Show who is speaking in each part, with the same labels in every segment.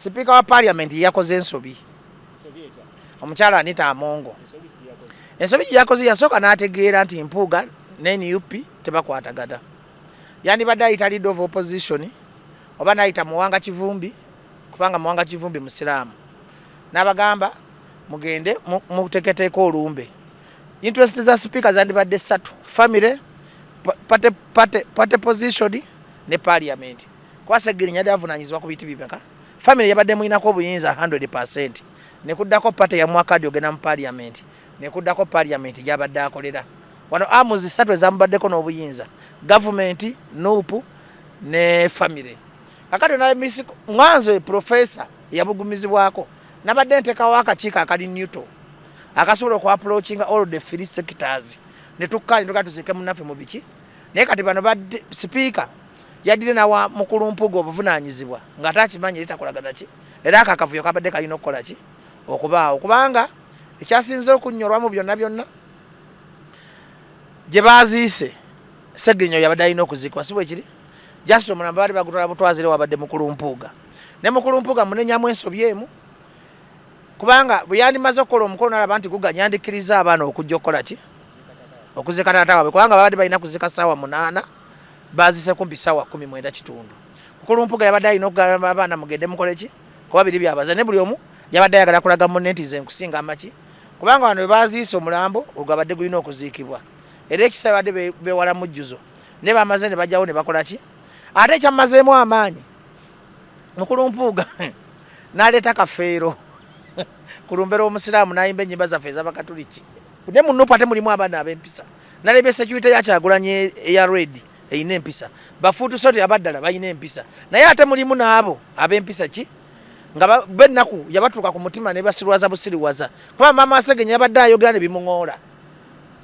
Speaker 1: Speaker wa Parliament yakoze ensobi. Omukyala Anita Amongo. Ensobi yakoze yasoka n'ategeera nti Mpuuga ne NUP tebakwatagana. Yandibadde ayita leader of opposition oba n'ayita Muwanga Kivumbi kubanga Muwanga Kivumbi musiraamu. N'abagamba mugende muteketeeko olumbe. Interest za speaker zandibadde 3: family, party position ne Parliament. Kwasegirinya yadde avunanyizibwa ku biti bibeka. Family yabadde muinako obuyinza 100%. Ne kuddako party ya mwakadi ogenda mu Parliament. Ne kuddako Parliament gyabadde akolera. Wano amuzi 3 ezambaddeko n'obuyinza. Government, NUP ne family. Kakati na misiko mwanzo professor yabugumizibwako. Nabadde ntekawo akakiiko akali neutral. Akasobola ku approaching all the three sectors. Ne tukkaanye tukatuzike munaffe mu biki. Naye kati bano badde speaker yadire nawa mukulu Mpuuga obuvunanyizibwa nga takimanyi litakolagana ki era akakavuyo kabadde kalina okukola ki okubaawo kubanga ekyasinze okunnyorwamu byonna gye baziise Segenyo yabadde alina okuzikwa si bwe kiri Justin Mulamba bali bagutwala butwazire wabadde mukulu Mpuuga ne mukulu Mpuuga munenyamu ensobi emu kubanga bwe yandimaze okukola omukono n'alaba nti guganyandikiriza abaana okujja okukola ki okuzika taata waabwe kubanga babadde balina kuzika ssaawa 8 bazise kumpi ssaawa 19 kitundu. Mukulu Mpuuga yabadde alina okugamba abaana mugende mukole ki kuba biri byabaza ne buli omu yabadde ayagala kulaga munne nti nze nkusinga amaki kubanga wano baziise omulambo ogwabadde gulina okuziikibwa era ekisa badde bewala mujjuzo ne bamaze ne bajjawo ne bakola ki ate ekyamazeemu amaanyi Mukulu Mpuuga n'aleeta kafeero kulumbera omusiraamu n'ayimba ennyimba zaffe ez'Abakatuliki ne mu NUP ate mulimu abaana ab'empisa n'aleba security ya Kyagulanyi eya red eyina empisa bafuutu sote abaddala bayina empisa naye ate mulimu n'abo ab'empisa ki nga bennaku yabatuuka ku mutima ne basirwaza busiriwaza kuba maama Segenyo yabadde ayogera ne bimuŋoola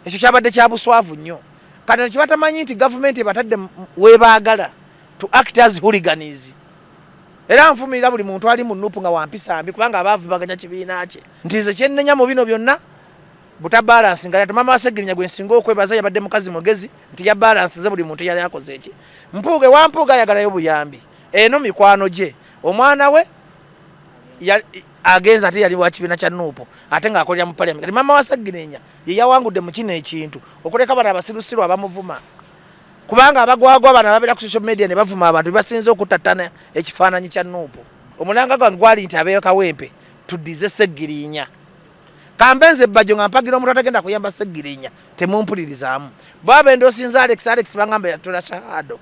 Speaker 1: ekyo kyabadde kya buswavu nnyo kati kibatamanyi nti gavumenti ebatadde webaagala to act as hooligans era nfumirira buli muntu ali mu NUP nga wampisa mbi kubanga abaavubaganya kibiina kye nti nze kyennenya mu bino byonna butabalansi nga maama Segenyo gwe nsinga okwebaza yabadde mukazi mugezi nti ya balance ze buli muntu yali akoze eki Mpuuga wa Mpuuga ayagalayo buyambi eno mikwano gye omwana we agenza ate yali wa kibiina kya NUP ate nga akolera mu Parliament maama wa Segenyo ye yawangudde mu kino ekintu okuleka bana abasirusiru abamuvuma kubanga abagwagwa bana babera ku social media ne bavuma abantu basinze okutattana ekifaananyi kya NUP omulanga gwali nti abeyo kawempe tuddize Segenyo kambenze bajjo nga mpagira omuntu atagenda kuyamba Segenyo temumpulirizamu baba endosinza Alex bangamba yatola shahado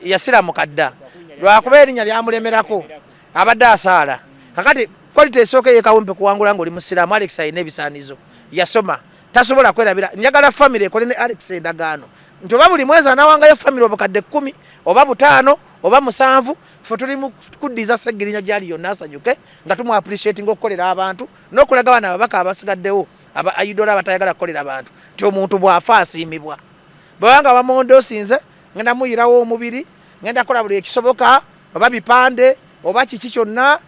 Speaker 1: yasira mukadda lwakuba erinnya lyamulemerako abadde asaala kakati quality esooka ye kawempe kuwangula ng'oli musiraamu Alex ayina ebisaanizo yasoma tasobola kwerabira njagala family ekole ne Alex endagaano nti oba buli mwezi anawangayo family obukadde 10 oba 5 oba 7 ffe tuli mu kuddiza Segenyo gyali yonna asanyuke nga tumu appreciate ng'okukolera abantu n'okulaga bana ababaka abasigaddewo aba ayidola abatayagala kukolera abantu nti omuntu bw'afa asiimibwa bwanga bamondoosinze ngenda muyirawo omubiri ngenda kola buli ekisoboka oba bipande oba kiki kyonna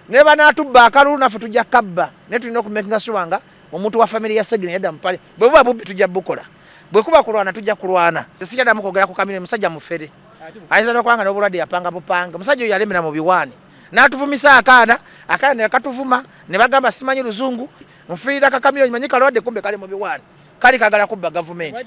Speaker 1: ne banaatubba akalulu naffe tujja kabba ne tulina okumakinga sure nga omuntu wa family ya Segenyo yadda mupale bwe buba bubbi tujja bukola bwe kuba kulwana tujja kulwana tesikaddamu kwogera ku kamere musajja mufere ayinza n'okwanga n'obulwadde yapanga bupanga omusajja oyo yalemera mu biwaani n'atuvumisa akaana ne katuvuma ne bagamba simanyi luzungu nfiirira kakamiro nyimanyi kalwadde kumbe kali mu biwaani kali kagala kubba gavumenti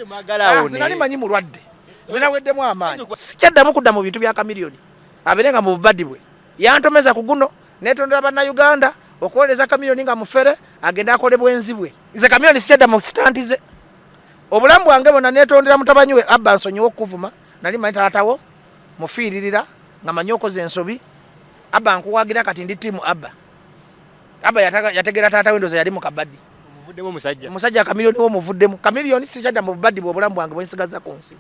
Speaker 1: zinali manyi mulwadde zinaweddemu amaanyi sikyaddamu kudda mu bintu bya kamiliyoni abeere nga mu bubaddi bwe yantomeza ku guno netondera bannayuganda okuwoleza kamiliyoni nga mufere agenda akole bwenzi bwe nze kamiliyoni sikyadda mu sitanti ze obulamu bwange bonna netondera mutabani we Abba nsonyiwa okuvuma nali manyi taatawo mufiiririra nga manyi okoze ensobi Abba nkuwagira kati ndi tiimu Abba yategera taata we ndoza yali mu kabaddi omusajja kamiliyoni wo muvuddemu kamiliyoni sikyadda mu bubaddi bwe obulamu bwange bwensigaza ku nsi